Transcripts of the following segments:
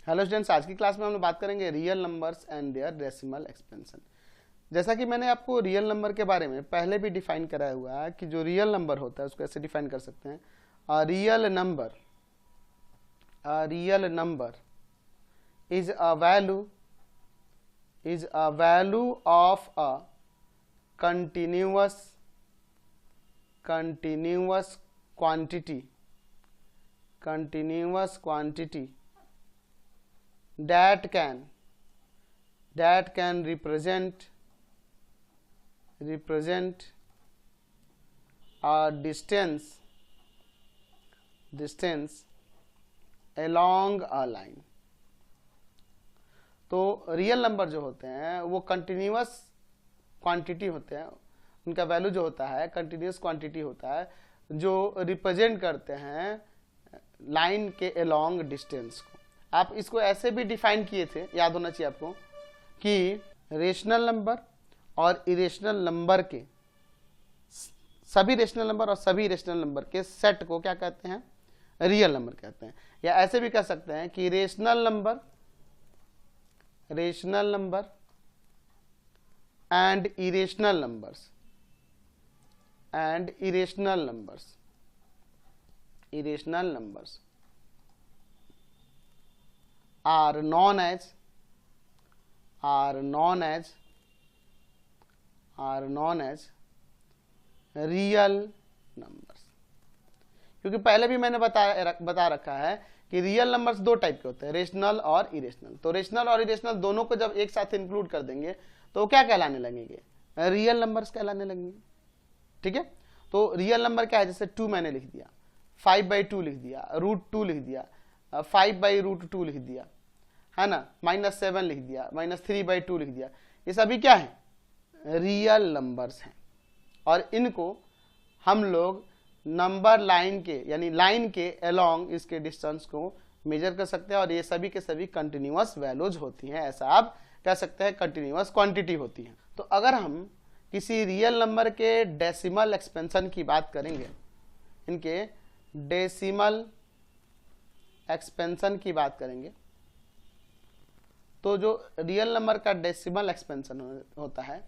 Hello students, आज की class में हम लोग बात करेंगे real numbers and their decimal expansion. जैसा कि मैंने आपको रियल नंबर के बारे में पहले भी डिफाइन कराया हुआ है कि जो रियल नंबर होता है उसको ऐसे डिफाइन कर सकते हैं, real number is a value of a continuous quantity that can represent a distance along a line। तो रियल नंबर जो होते हैं वो कंटिन्यूअस क्वांटिटी होते हैं, उनका वैल्यू जो होता है कंटिन्यूअस क्वांटिटी होता है जो रिप्रेजेंट करते हैं लाइन के अलोंग डिस्टेंस को। आप इसको ऐसे भी डिफाइन किए थे, याद होना चाहिए आपको, कि रेशनल नंबर और इरेशनल नंबर के सभी रेशनल नंबर और सभी इरेशनल नंबर के सेट को क्या कहते हैं? रियल नंबर कहते हैं। या ऐसे भी कह सकते हैं कि rational number and irrational numbers are known as real numbers. क्योंकि पहले भी मैंने बता रखा है कि रियल नंबर्स दो टाइप के होते हैं, रेशनल और इरेशनल। तो रेशनल और इरेशनल दोनों को जब एक साथ इंक्लूड कर देंगे तो क्या कहलाने लगेंगे? रियल नंबर्स कहलाने लगेंगे। ठीक है, तो रियल नंबर क्या है? जैसे 2 मैंने लिख दिया, 5/2 लिख दिया, √2 लिख दिया, 5/√2 लिख दिया, है ना, -7 लिख दिया, -3/2 लिख दिया। ये सभी क्या है? रियल नंबर्स हैं। और इनको हम लोग नंबर लाइन के यानी लाइन के अलोंग इसके डिस्टेंस को मेजर कर सकते हैं, और ये सभी के सभी कंटिन्यूअस वैल्यूज होती हैं। ऐसा आप कह सकते हैं, कंटिन्यूअस क्वांटिटी होती है। तो अगर हम किसी रियल नंबर के डेसिमल एक्सपेंशन की बात करेंगे, इनके डेसिमल एक्सपेंशन की बात करेंगे, तो जो रियल नंबर का डेसिमल एक्सपेंशन होता है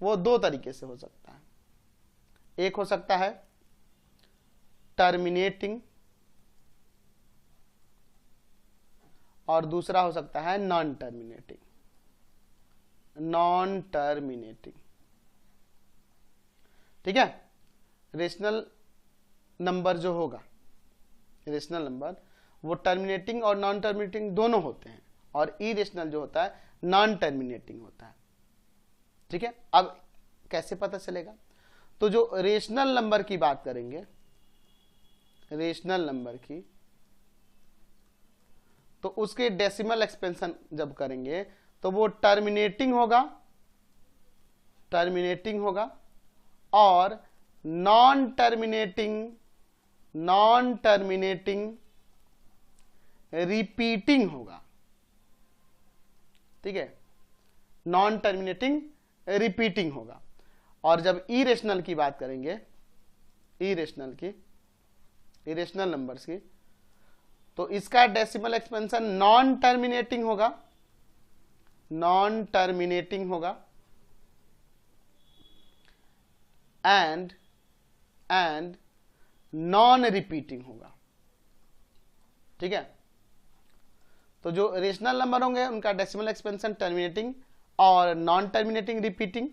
वो दो तरीके से हो सकता है। एक हो सकता है टर्मिनेटिंग और दूसरा हो सकता है नॉन टर्मिनेटिंग। ठीक है, रेशनल नंबर जो होगा, रेशनल नंबर वो टर्मिनेटिंग और नॉन टर्मिनेटिंग दोनों होते हैं, और इरेशनल जो होता है नॉन टर्मिनेटिंग होता है। ठीक है, अब कैसे पता चलेगा? तो जो रेशनल नंबर की बात करेंगे, रेशनल नंबर की, तो उसके डेसिमल एक्सपेंशन जब करेंगे तो वो टर्मिनेटिंग होगा और नॉन टर्मिनेटिंग रिपीटिंग होगा। ठीक है, नॉन टर्मिनेटिंग रिपीटिंग होगा। और जब इरेशनल की बात करेंगे, इरेशनल नंबर्स की, तो इसका डेसिमल एक्सपेंशन नॉन टर्मिनेटिंग होगा एंड नॉन रिपीटिंग होगा। ठीक है, तो जो रेशनल नंबर होंगे उनका डेसिमल एक्सपेंशन टर्मिनेटिंग और नॉन टर्मिनेटिंग रिपीटिंग,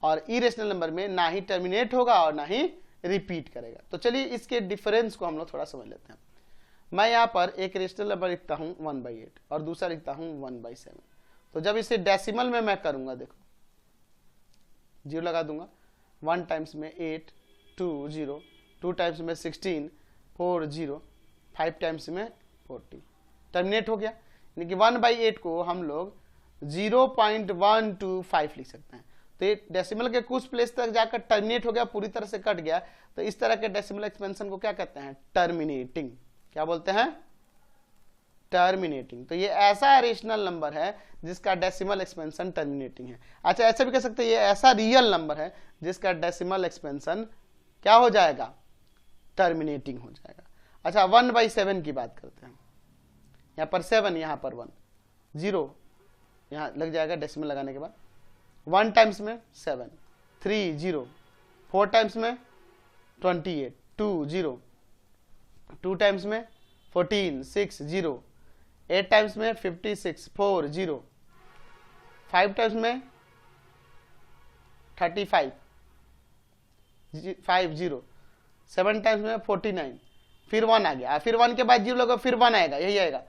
और इरेशनल नंबर में ना ही टर्मिनेट होगा और ना ही रिपीट करेगा। तो चलिए इसके डिफरेंस को हम लोग थोड़ा समझ लेते हैं। मैं यहाँ पर एक रेशनल नंबर लिखता हूँ 1/8 और दूसरा लिखता हूँ 1/7। तो जब इसे डेसिमल में मैं करूंगा, देखो 0 लगा दूंगा, 1 टाइम्स में 8 2 0, 2 टाइम्स में 16 4 0, 5 टाइम्स में 40, टर्मिनेट हो गया। यानी कि 1/8 को हम लोग 0.125 लिख सकते हैं। तो ये डेसिमल के कुछ प्लेस तक जाकर टर्मिनेट हो गया, पूरी तरह से कट गया। तो इस तरह के डेसिमल एक्सपेंशन को क्या कहते हैं? टर्मिनेटिंग। क्या बोलते हैं? टर्मिनेटिंग। तो ये ऐसा रेशनल नंबर है जिसका डेसिमल एक्सपेंशन टर्मिनेटिंग है। अच्छा, ऐसे भी कह सकते हैं ये ऐसा रियल नंबर है जिसका डेसिमल एक्सपेंशन क्या हो जाएगा? टर्मिनेटिंग हो जाएगा। अच्छा, 1/7 की बात करते हैं। यहाँ पर 7, यहाँ पर 1, 0 यहाँ लग जाएगा डेसिमल लगाने के बाद। 1 टाइम्स में 7, 3 0, 4 टाइम्स में 28, 2 0, 2 टाइम्स में 14, 6 0, 8 टाइम्स में 56, 4 0, 5 टाइम्स में 35, 5 0, 7 टाइम्स में 49, फिर 1 आ गया, फिर 1 के बाद 0 लगा, फिर 1 आएगा, यही आएगा,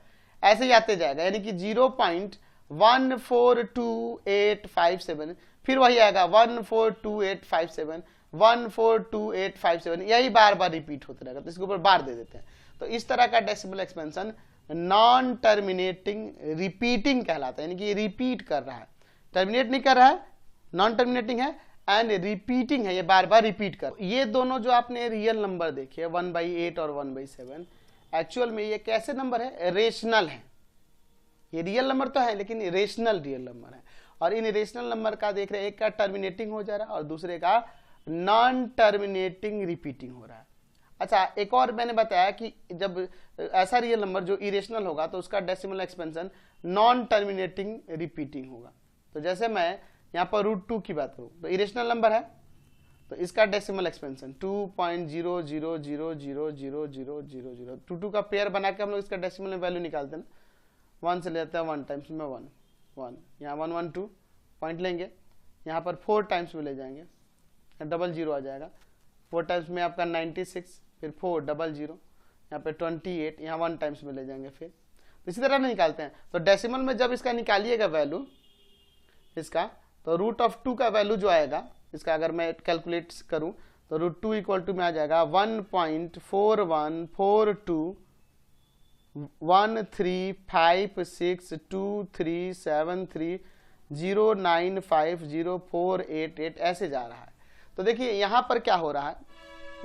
ऐसे ही आते जाएगा, यानी कि 0.142857, फिर वही आएगा 142857, 142857, यही बार बार रिपीट होता रहेगा। तो इसके ऊपर बार दे देते हैं। तो इस तरह का decimal expansion non terminating repeating कहलाता है, यानी कि रिपीट कर रहा है, टर्मिनेट नहीं कर रहा है, नॉन टर्मिनेटिंग है एंड रिपीटिंग है, ये बार बार रिपीट कर। ये दोनों जो आपने रियल नंबर देखे 1/8 और 1/7, एक्चुअल में ये कैसे नंबर है? रेशनल है। ये रियल नंबर तो है लेकिन रेशनल रियल नंबर है। और इन रेशनल नंबर का देख रहे हैं, एक का टर्मिनेटिंग हो जा रहा है और दूसरे का नॉन टर्मिनेटिंग रिपीटिंग हो रहा है। अच्छा, एक और मैंने बताया कि जब ऐसा रियल नंबर जो इरेशनल होगा तो उसका decimal expansion non terminating repeating होगा। तो जैसे मैं यहाँ पर √2 की बात करूँ तो इरेशनल नंबर है, तो इसका डेसिमल एक्सपेंशन 2.000000000, 2 का पेयर बना के हम लोग इसका डेसिमल में वैल्यू निकालते हैं ना, 1 से लेते हैं 1 टाइम्स में 1 1, यहाँ 1 1 2 पॉइंट लेंगे, यहाँ पर 4 टाइम्स में ले जाएंगे, डबल 0 आ जाएगा, 4 टाइम्स में आपका 96, फिर 4 डबल 0, यहाँ पे 28, यहाँ 1 टाइम्स में ले जाएंगे, फिर इसी तरह निकालते हैं। तो डेसिमल में जब इसका निकालिएगा वैल्यू इसका, तो √2 का वैल्यू जो आएगा इसका, अगर मैं कैलकुलेट करूं तो √2 इक्वल टू में आ जाएगा 1.414213762309504888 ऐसे जा रहा है। तो देखिए यहाँ पर क्या हो रहा है,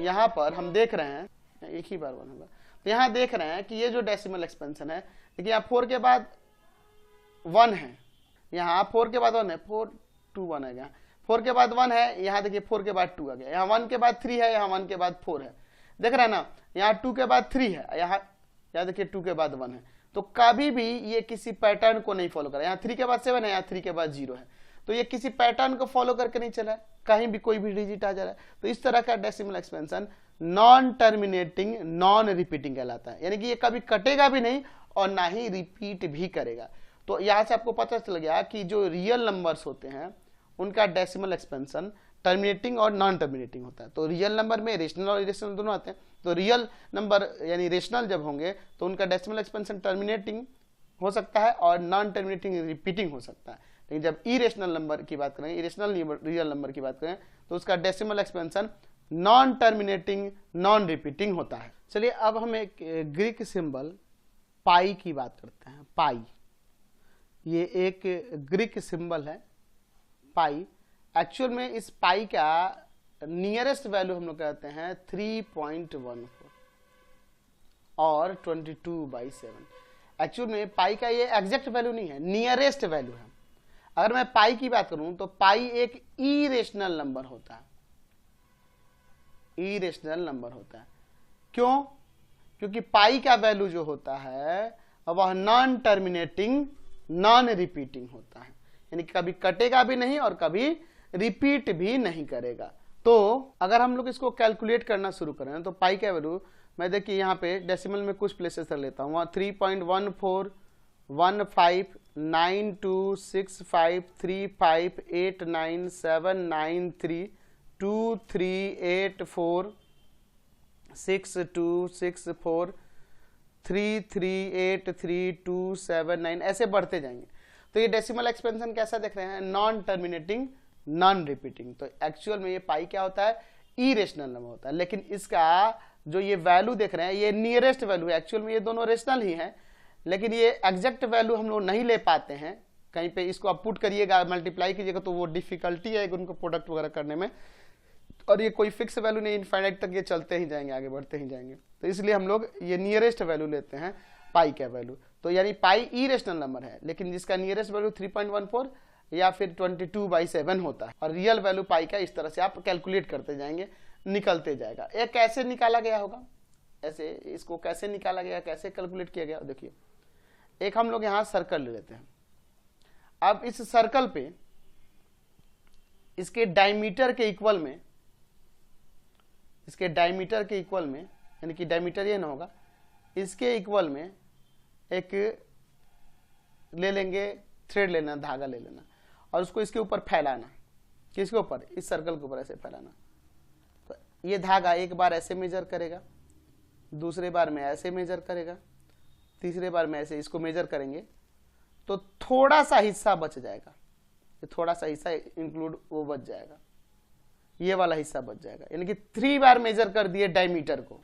यहाँ पर हम देख रहे हैं, एक ही बार 1 होगा, तो यहाँ देख रहे हैं कि ये जो डेसिमल एक्सपेंशन है, देखिए यहाँ 4 के बाद 1 है, यहाँ 4 के बाद 1 है, 4 2 1 आ गया, 4 के बाद 1 है, यहाँ देखिए 4 के बाद 2 आ गया, यहाँ 1 के बाद 3 है, यहाँ 1 के बाद 4 है, देख रहे हैं ना, यहाँ 2 के बाद 3 है, यहाँ देखिए 2 के बाद 1 है। तो कभी भी ये किसी पैटर्न को नहीं फॉलो कर, यहाँ 3 के बाद 7 है, यहाँ 3 के बाद 0 है, तो ये किसी पैटर्न को फॉलो करके नहीं चला है, कहीं भी कोई भी डिजिट आ जा रहा है। तो इस तरह का decimal expansion non terminating non repeating कहलाता है, यानी कि ये कभी कटेगा भी नहीं और ना ही रिपीट भी करेगा। तो यहां से आपको पता चल गया कि जो रियल नंबर्स होते हैं उनका डेसिमल एक्सपेंशन टर्मिनेटिंग और नॉन टर्मिनेटिंग होता है। तो रियल नंबर में रेशनल और इरेशनल दोनों आते हैं। तो रियल नंबर यानी रेशनल जब होंगे तो उनका डेसिमल एक्सपेंशन टर्मिनेटिंग हो सकता है और नॉन टर्मिनेटिंग रिपीटिंग हो सकता है। लेकिन जब इरेशनल नंबर की बात करें, इरेशनल रियल नंबर की बात करें, तो उसका decimal expansion non terminating non repeating होता है। चलिए अब हम एक ग्रीक सिंबल पाई की बात करते हैं। पाई ये एक ग्रीक सिंबल है पाई। एक्चुअल में इस पाई का नियरेस्ट वैल्यू हम लोग कहते हैं 3.14 और 22/7। एक्चुअल में पाई का ये एग्जैक्ट वैल्यू नहीं है, नियरेस्ट वैल्यू है। अगर मैं पाई की बात करूं तो पाई एक इरेशनल नंबर होता है, इरेशनल नंबर होता है। क्यों? क्योंकि पाई का वैल्यू जो होता है वह नॉन टर्मिनेटिंग नॉन रिपीटिंग होता है, यानी कि कभी कटेगा भी नहीं और कभी रिपीट भी नहीं करेगा। तो अगर हम लोग इसको कैलकुलेट करना शुरू करें तो पाई का वैल्यू मैं देखिए यहाँ पे डेसिमल में कुछ प्लेसेस कर लेता हूँ, 3.14159897932384626433833279 ऐसे बढ़ते जाएंगे। तो ये डेसिमल एक्सपेंशन कैसा देख रहे हैं? Non terminating non repeating. तो एक्चुअल में ये पाई क्या होता है? इरेशनल नंबर होता है। लेकिन इसका जो ये वैल्यू देख रहे हैं ये नियरेस्ट वैल्यू है। एक्चुअल में ये दोनों रेशनल ही हैं, लेकिन ये एग्जैक्ट वैल्यू हम लोग नहीं ले पाते हैं। कहीं पे इसको आप पुट करिएगा, मल्टीप्लाई कीजिएगा तो वो डिफिकल्टी है उनको प्रोडक्ट वगैरह करने में, और ये कोई फिक्स वैल्यू नहीं, इनफाइनाइट तक ये चलते ही जाएंगे, आगे बढ़ते ही जाएंगे। तो इसलिए हम लोग ये नियरेस्ट वैल्यू लेते हैं पाई का वैल्यू। तो यानी पाई इरेशनल नंबर है, लेकिन जिसका नियरेस्ट वैल्यू 3.14 या फिर 22/7 होता है। और रियल वैल्यू पाई का इस तरह से आप कैलकुलेट करते जाएंगे, निकलते जाएगा। ये कैसे निकाला गया होगा, ऐसे इसको कैसे निकाला गया, कैसे कैलकुलेट किया गया? देखिए एक हम लोग यहां सर्कल ले लेते हैं। अब इस सर्कल पे इसके डायमीटर के इक्वल में, इसके डायमीटर के इक्वल में, यानी कि डायमीटर ये ना होगा, इसके इक्वल में एक ले लेंगे, थ्रेड लेना, धागा ले लेना और उसको इसके ऊपर फैलाना। किसके ऊपर? इस सर्कल के ऊपर ऐसे फैलाना। तो ये धागा एक बार ऐसे मेजर करेगा, दूसरे बार में ऐसे मेजर करेगा, तीसरे बार में ऐसे इसको मेजर करेंगे तो थोड़ा सा हिस्सा बच जाएगा, थोड़ा सा हिस्सा इंक्लूड वो बच जाएगा, ये वाला हिस्सा बच जाएगा। यानी कि 3 बार मेजर कर दिए डायमीटर को,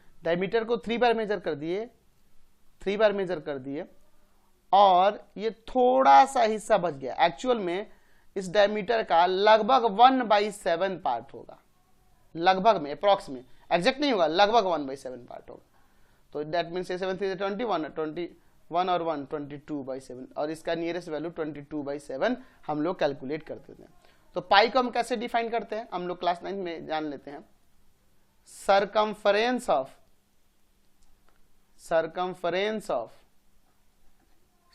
3 बार मेजर कर दिए, 3 बार मेजर कर दिए और ये थोड़ा सा हिस्सा बच गया। एक्चुअल में इस डायमीटर का लगभग 1/7 पार्ट होगा, लगभग में, अप्रॉक्स में, एग्जैक्ट नहीं होगा, लगभग 1/7 पार्ट होगा। तो दैट मीन्स 7 3 21 और 1 22/7 और इसका नियरेस्ट वैल्यू 22/7 हम लोग कैलकुलेट करते थे। तो पाई को हम कैसे डिफाइन करते हैं, हम लोग क्लास 9 में जान लेते हैं। सरकमफरेंस ऑफ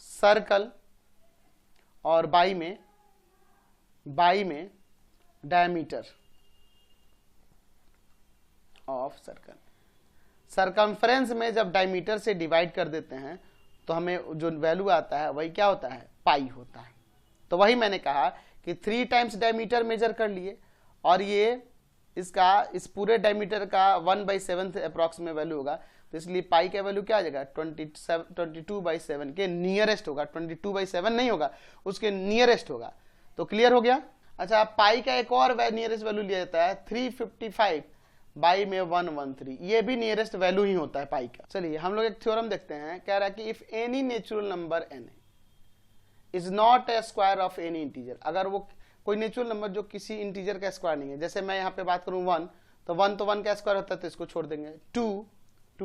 सर्कल और बाई में डायमीटर ऑफ सर्कल। सरकमफ्रेंस में जब डायमीटर से डिवाइड कर देते हैं तो हमें जो वैल्यू आता है वही क्या होता है? पाई होता है। तो वही मैंने कहा कि 3 टाइम्स डायमीटर मेजर कर लिए और ये इसका, इस पूरे डायमीटर का 1/7 अप्रॉक्स में वैल्यू होगा, तो इसलिए पाई का वैल्यू क्या आ जाएगा? 22/7 के नियरेस्ट होगा। 22/7 नहीं होगा, उसके नियरेस्ट होगा। तो क्लियर हो गया। अच्छा, पाई का एक और नियरेस्ट वैल्यू लिया जाता है 355 बाई में 113, ये भी नियरेस्ट वैल्यू ही होता है पाई का। चलिए हम लोग एक थ्योरम देखते हैं। कह रहा है कि if any natural number n is not a square of any integer, अगर वो कोई नेचुरल नंबर जो किसी इंटीजर का स्क्वायर नहीं है, जैसे मैं यहाँ पे बात करूं 1, तो 1 तो 1 का स्क्वायर होता है तो इसको छोड़ देंगे। 2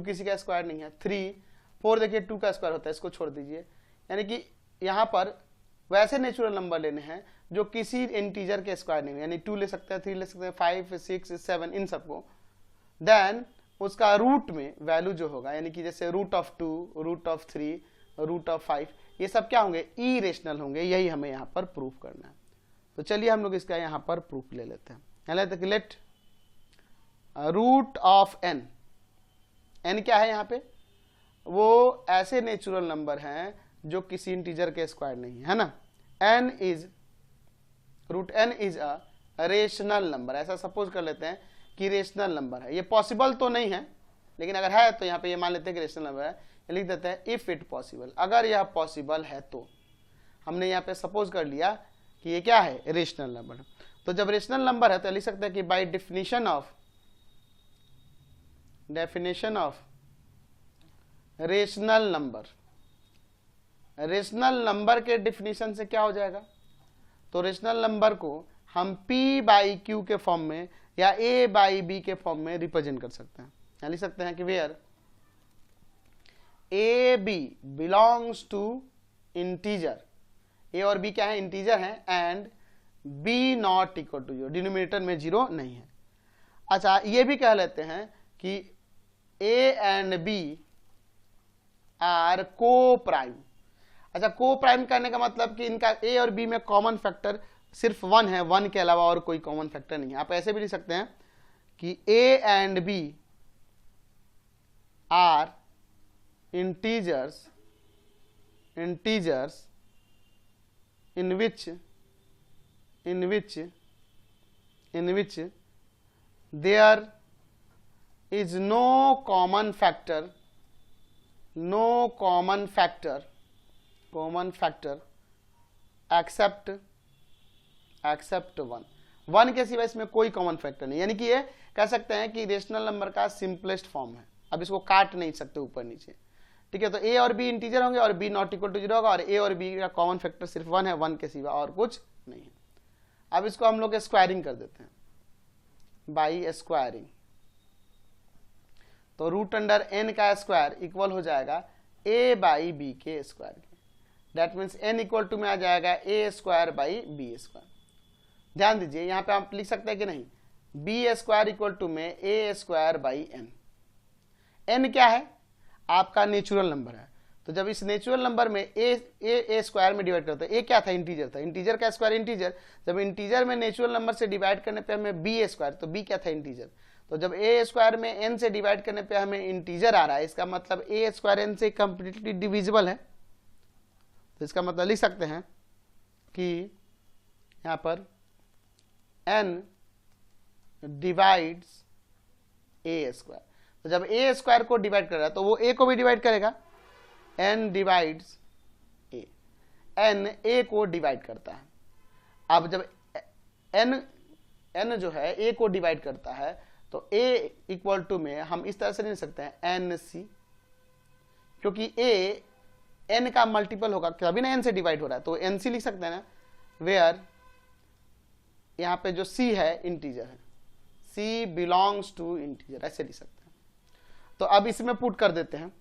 किसी का स्क्वायर नहीं है। 4 देखिए 2 का स्क्वायर होता है, इसको छोड़ दीजिए। यानी कि यहाँ पर वैसे नेचुरल नंबर लेने हैं जो किसी इंटीजर के स्क्वायर नहीं है, यानी 2 ले सकते हैं, 3 ले सकते हैं, 5 6 7 इन सबको। देन उसका रूट में वैल्यू जो होगा, यानी कि जैसे √2, √3, √5, ये सब क्या होंगे? इरेशनल होंगे। यही हमें यहाँ पर प्रूफ करना है। तो चलिए हम लोग इसका यहाँ पर प्रूफ ले लेते हैं। लेट रूट ऑफ n क्या है यहाँ पे? वो ऐसे नेचुरल नंबर हैं जो किसी इंटीजर के स्क्वायर नहीं है ना। √n is a rational number. ऐसा सपोज कर लेते हैं कि रेशनल नंबर है। ये पॉसिबल तो नहीं है, लेकिन अगर है तो यहाँ पे ये मान लेते हैं कि रेशनल नंबर है। लिख देते हैं इफ इट पॉसिबल, अगर यह पॉसिबल है तो। हमने यहाँ पे सपोज कर लिया कि ये क्या है? Rational number. तो जब रेशनल नंबर है तो लिख सकते हैं कि by definition of rational number के डेफिनेशन से क्या हो जाएगा? तो रेशनल नंबर को हम p/q के फॉर्म में या a/b के फॉर्म में रिप्रेजेंट कर सकते हैं। या लिख सकते हैं कि where a/b belongs to integer, a और b क्या है? इंटीजर है, and b not equal to 0, denominator में 0 नहीं है। अच्छा, ये भी कह लेते हैं कि a एंड b आर को प्राइम। अच्छा, को प्राइम करने का मतलब कि इनका a और b में कॉमन फैक्टर सिर्फ 1 है, 1 के अलावा और कोई कॉमन फैक्टर नहीं है। आप ऐसे भी लिख सकते हैं कि a and b are integers in which there is no common factor except 1 के सिवा इसमें कोई कॉमन फैक्टर नहीं। यानी कि ये कह सकते हैं कि रेशनल नंबर का सिंपलेस्ट फॉर्म है। अब इसको काट नहीं सकते ऊपर नीचे, ठीक है। तो a और b इंटीजर होंगे और b नॉट इक्वल टू 0 होगा और a और b का कॉमन फैक्टर सिर्फ 1 है, 1 के सिवा और कुछ नहीं है। अब इसको हम लोग स्क्वायरिंग कर देते हैं बाई स्क्वायरिंग। तो √n का स्क्वायर इक्वल हो जाएगा a/b के स्क्वायर के। That means n equal to में आ जाएगा a²/b²। ध्यान दीजिए, यहाँ पे आप लिख सकते हैं कि नहीं, b² इक्वल टू में a² n। n क्या है? आपका नेचुरल नंबर है। तो जब इस नेचुरल नंबर में ए स्क्वायर में डिवाइड करते हैं, ए क्या था, इंटीजर था, इंटीजर का स्क्वायर इंटीजर, जब इंटीजर में नेचुरल नंबर से डिवाइड करने पे हमें बी ए स्क्वायर, तो बी क्या था, इंटीजर, तो जब ए स्क्वायर में एन से डिवाइड करने पे हमें इंटीजर आ रहा है, इसका मतलब ए स्क्वायर एन से कंप्लीटली डिविजिबल है। तो इसका मतलब लिख सकते हैं कि यहां पर n डिवाइड्स ए स्क्वायर, तो जब ए स्क्वायर को डिवाइड कर रहा है तो वो ए को भी डिवाइड करेगा, n डिवाइड्स ए, n ए को डिवाइड करता है। अब जब n जो है ए को डिवाइड करता है तो a इक्वल टू में हम इस तरह से नहीं लिख सकते हैं एन सी, क्योंकि a n का मल्टीपल होगा, कभी ना n से डिवाइड हो रहा है, तो एन सी लिख सकते हैं ना, वेयर यहाँ पे जो c है इंटीजर है, c बिलोंग्स टू इंटीजर, ऐसे लिख सकते हैं। तो अब इसमें पुट कर देते हैं,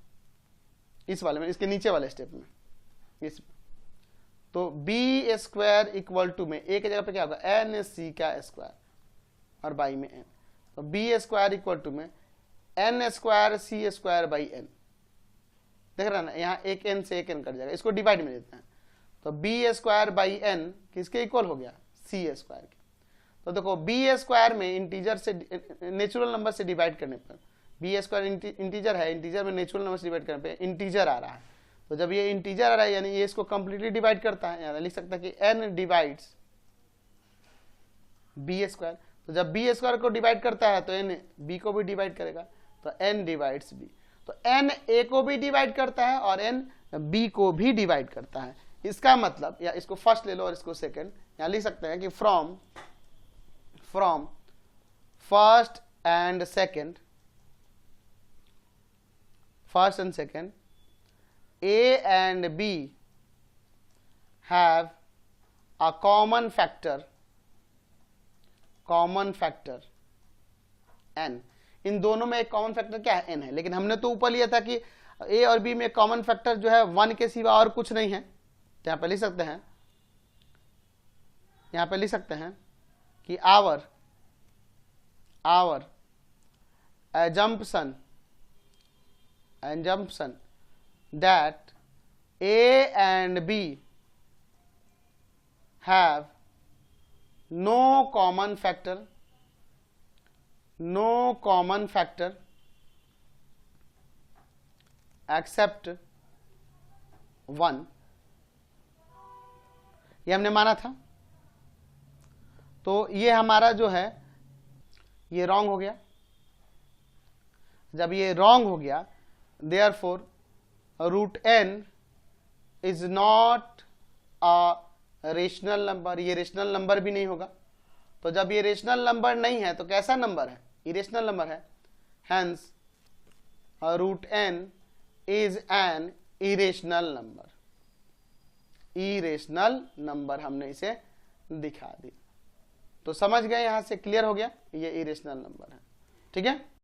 इस वाले में, इसके नीचे वाले स्टेप में, इसमें तो बी स्क्वायर इक्वल टू में ए की जगह पे क्या होगा, एन सी का स्क्वायर और बाई में एन, तो बी स्क्वायर इक्वल टू में n square c square by n, देख रहा ना, यहाँ एक एन से एक एन कट जाएगा, इसको डिवाइड में देते हैं, तो बी स्क्वायर बाई एन किसके इक्वल हो गया, सी स्क्वायर के। तो देखो बी स्क्वायर में इंटीजर से नेचुरल नंबर से डिवाइड करने पर, बी स्क्वायर इंटीजर है, इंटीजर में नेचुरल नंबर से डिवाइड करने पे इंटीजर आ रहा है, तो जब ये इंटीजर आ रहा है यानी ये इसको कंप्लीटली डिवाइड करता है, यानी लिख सकता है कि n डिवाइड्स बी स्क्वायर, तो जब बी स्क्वायर को डिवाइड करता है तो n b को भी डिवाइड करेगा, तो n डिवाइड्स b, तो n a को भी डिवाइड करता है और n b को भी डिवाइड करता है। इसका मतलब, या इसको फर्स्ट ले लो और इसको सेकंड, यहाँ लिख सकते हैं कि from first and second A and B have a common factor n, इन दोनों में एक कॉमन फैक्टर क्या है, n है, लेकिन हमने तो ऊपर लिया था कि a और b में कॉमन फैक्टर जो है 1 के सिवा और कुछ नहीं है, तो यहाँ पे लिख सकते हैं कि our assumption that A and B have no common factor except 1, ये हमने माना था। तो ये हमारा जो है ये रॉन्ग हो गया। जब ये रॉन्ग हो गया, therefore root n is not a rational number, ये रेशनल नंबर भी नहीं होगा। तो जब ये रेशनल नंबर नहीं है तो कैसा नंबर है, इरेशनल नंबर है, hence root n is an irrational number, हमने इसे दिखा दी। तो समझ गए, यहां से क्लियर हो गया, ये इरेशनल नंबर है, ठीक है।